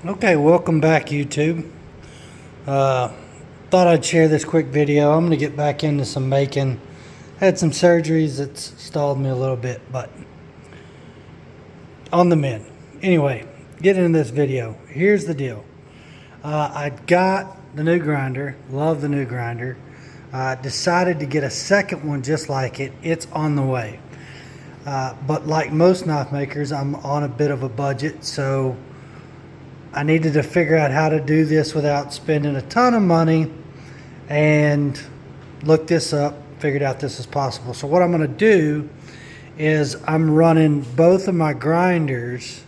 Okay, welcome back YouTube. Thought I'd share this quick video. I'm going to get back into some making. Had some surgeries that's stalled me a little bit, but on the mend. Anyway, get into this video. Here's the deal. I got the new grinder. Love the new grinder. Decided to get a second one just like it. It's on the way. But like most knife makers, I'm on a bit of a budget, so I needed to figure out how to do this without spending a ton of money, and looked this up, figured out this is possible. So what I'm going to do is I'm running both of my grinders.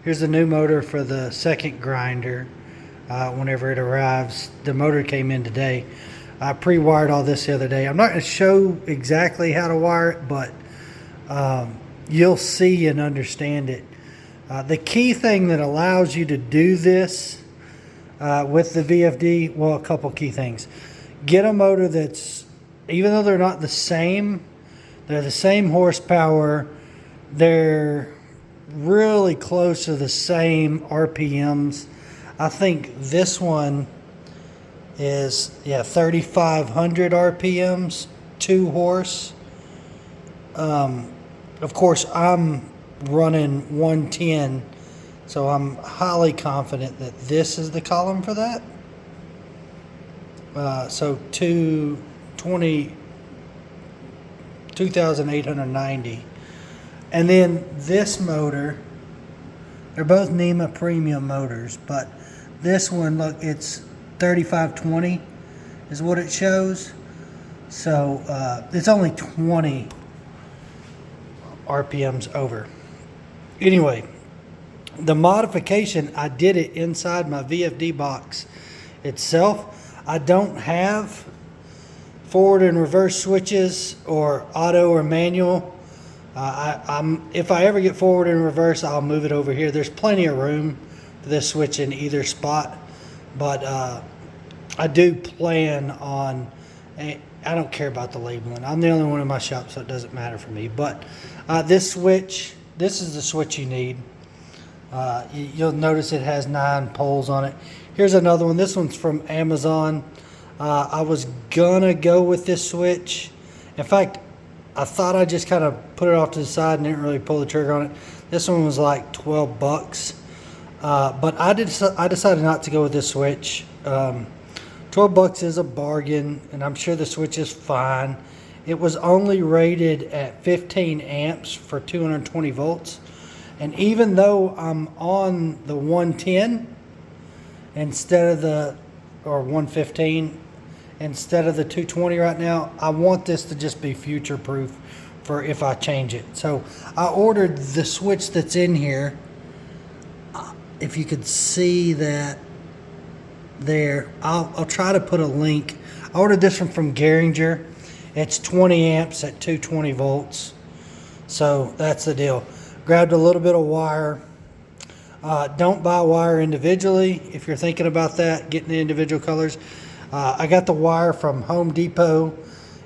Here's the new motor for the second grinder. Whenever it arrives, the motor came in today. I pre-wired all this the other day. I'm not going to show exactly how to wire it, but you'll see and understand it. The key thing that allows you to do this with the VFD, well, a couple key things. Get a motor that's, even though they're not the same, they're the same horsepower, they're really close to the same RPMs. I think this one is, 3,500 RPMs, 2 horse. Of course, I'm running 110, so I'm highly confident that this is the column for that. So 2,890. And then this motor, they're both NEMA premium motors, but this one, look, it's 3520 is what it shows. So it's only 20 RPMs over. Anyway, the modification, I did it inside my VFD box itself. I don't have forward and reverse switches or auto or manual. If I ever get forward and reverse, I'll move it over here. There's plenty of room for this switch in either spot, but I do plan on, I don't care about the labeling. I'm the only one in my shop, so it doesn't matter for me. But this switch, this is the switch you need. You'll notice it has 9 poles on it. Here's another one. This one's from Amazon. I was gonna go with this switch. In fact, I thought I just kind of put it off to the side and didn't really pull the trigger on it. This one was like 12 bucks. But I decided not to go with this switch. 12 bucks is a bargain, and I'm sure the switch is fine. It was only rated at 15 amps for 220 volts. And even though I'm on the 110 instead of the, or 115 instead of the 220 right now, I want this to just be future proof for if I change it. So I ordered the switch that's in here. If you could see that there, I'll try to put a link. I ordered this one from Gehringer. It's 20 amps at 220 volts. So that's the deal. Grabbed a little bit of wire. Don't buy wire individually if you're thinking about that, getting the individual colors. I got the wire from Home Depot.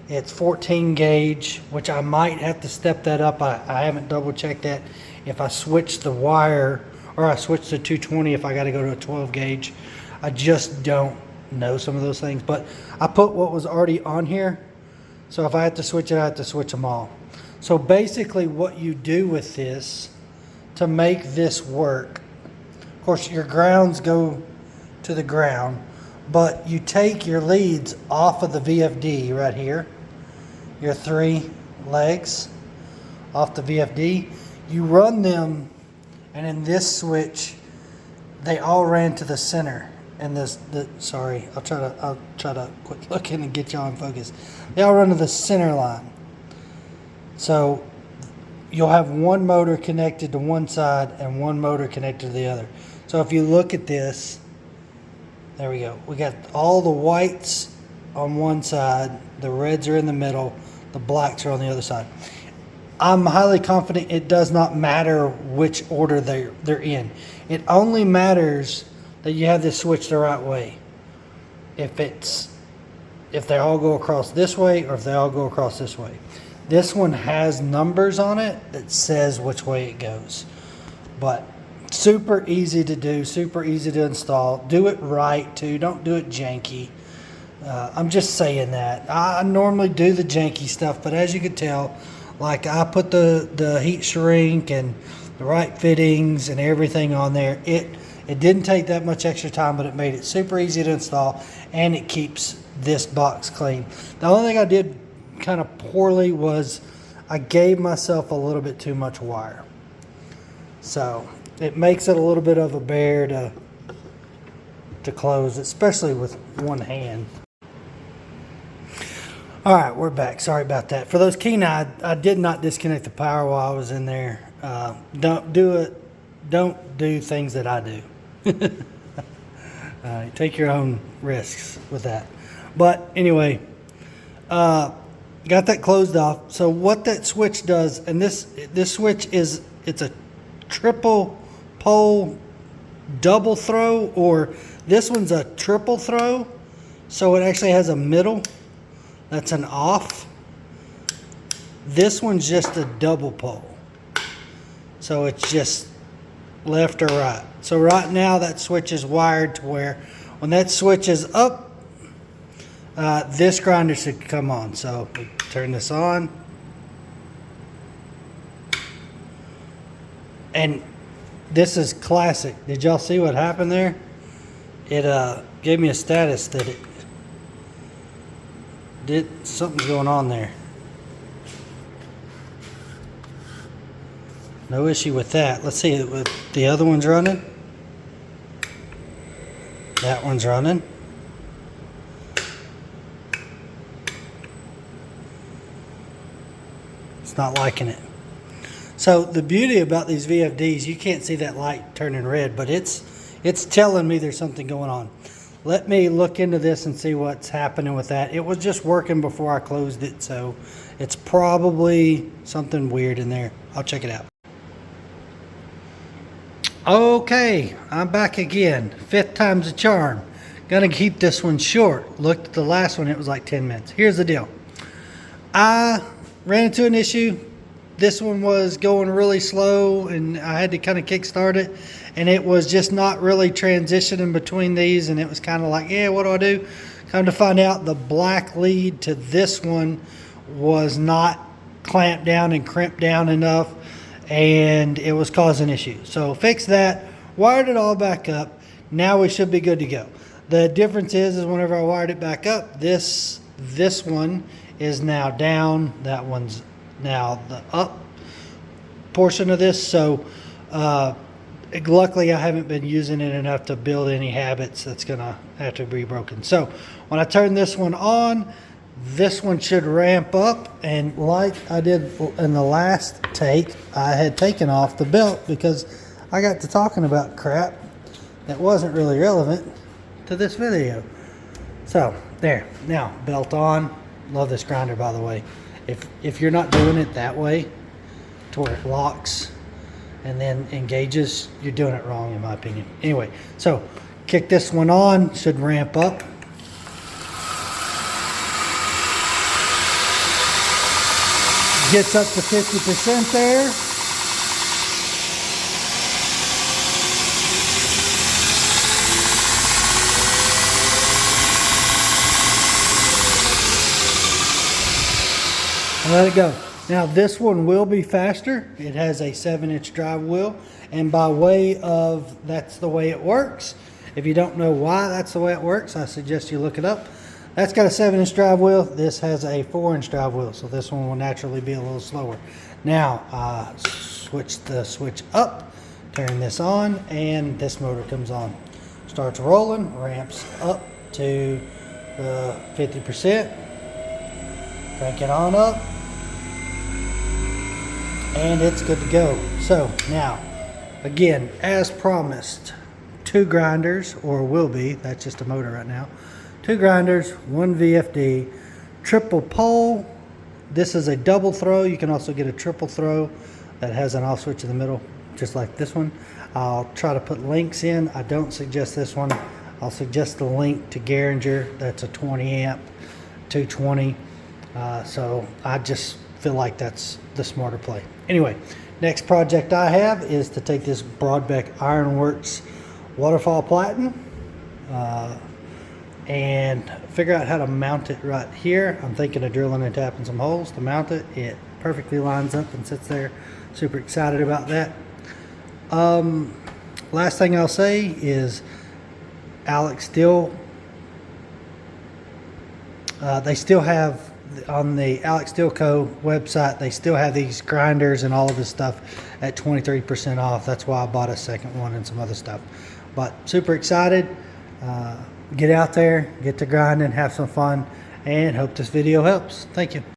It's 14 gauge, which I might have to step that up. I haven't double checked that. If I switch the wire, or I switch to 220 if I got to go to a 12 gauge. I just don't know some of those things. But I put what was already on here. So if I have to switch it, I have to switch them all. So basically what you do with this to make this work, of course your grounds go to the ground, but you take your leads off of the VFD right here, your 3 legs off the VFD, you run them, and in this switch, they all ran to the center. And sorry, I'll try to quit looking and get y'all in focus. They all run to the center line. So you'll have one motor connected to one side and one motor connected to the other. So if you look at this, there we go. We got all the whites on one side, the reds are in the middle, the blacks are on the other side. I'm highly confident it does not matter which order they're in. It only matters that you have this switch the right way. If they all go across this way or if they all go across this way. This one has numbers on it that says which way it goes. But Super easy to do, super easy to install. Do it right too, don't do it janky. I'm just saying that. I normally do the janky stuff, but as you can tell, like I put the heat shrink and the right fittings and everything on there. It didn't take that much extra time, but it made it super easy to install, and it keeps this box clean. The only thing I did kind of poorly was I gave myself a little bit too much wire. So it makes it a little bit of a bear to close, especially with one hand. All right, we're back. Sorry about that. For those keen eyed, I did not disconnect the power while I was in there. Don't do things that I do. Take your own risks with that. But anyway, got that closed off. So what that switch does, and this switch it's a triple pole double throw, or this one's a triple throw, so it actually has a middle that's an off. This one's just a double pole, so it's just left or right. So right now that switch is wired to where when that switch is up, this grinder should come on. So we turn this on, and this is classic. Did y'all see what happened there? It gave me a status that it did something's going on there. No issue with that. Let's see, with the other one's running. That one's running. It's not liking it. So the beauty about these VFDs, you can't see that light turning red, but it's telling me there's something going on. Let me look into this and see what's happening with that. It was just working before I closed it, so it's probably something weird in there. I'll check it out. Okay, I'm back again. 5th time's a charm. Gonna keep this one short. Looked at the last one, it was like 10 minutes. Here's the deal. I ran into an issue. This one was going really slow, and I had to kind of kickstart it, and it was just not really transitioning between these, and it was kind of like, yeah, what do I do? Come to find out, the black lead to this one was not clamped down and crimped down enough, and it was causing issues. So fixed that, wired it all back up. Now we should be good to go. The difference is whenever I wired it back up, this one is now down, that one's now the up portion of this. So luckily I haven't been using it enough to build any habits that's gonna have to be broken. So when I turn this one on, this one should ramp up, and like I did in the last take, I had taken off the belt because I got to talking about crap that wasn't really relevant to this video. So there, now belt on. Love this grinder, by the way. If you're not doing it that way to where it locks and then engages, you're doing it wrong in my opinion. Anyway, so kick this one on, should ramp up. Gets up to 50% there. And let it go. Now this one will be faster. It has a 7-inch drive wheel, and by way of that's the way it works. If you don't know why that's the way it works, I suggest you look it up. That's got a 7-inch drive wheel. This has a 4-inch drive wheel, so this one will naturally be a little slower. Now, switch the switch up, turn this on, and this motor comes on. Starts rolling, ramps up to 50%. Crank it on up, and it's good to go. So now, again, as promised, 2 grinders, or will be, that's just a motor right now. 2 grinders, 1 VFD, triple pole. This is a double throw. You can also get a triple throw that has an off switch in the middle, just like this one. I'll try to put links in. I don't suggest this one. I'll suggest the link to Gehringer. That's a 20 amp, 220. So I just feel like that's the smarter play. Anyway, Next project I have is to take this Broadbeck Ironworks waterfall platen and figure out how to mount it right here. I'm thinking of drilling and tapping some holes to mount it. It perfectly lines up and sits there. Super excited about that. Last thing I'll say is Alex Steel, they still have on the Alex Steel Co. website, they still have these grinders and all of this stuff at 23% off. That's why I bought a second one and some other stuff. But super excited. Get out there, get to grinding, have some fun, and hope this video helps. Thank you.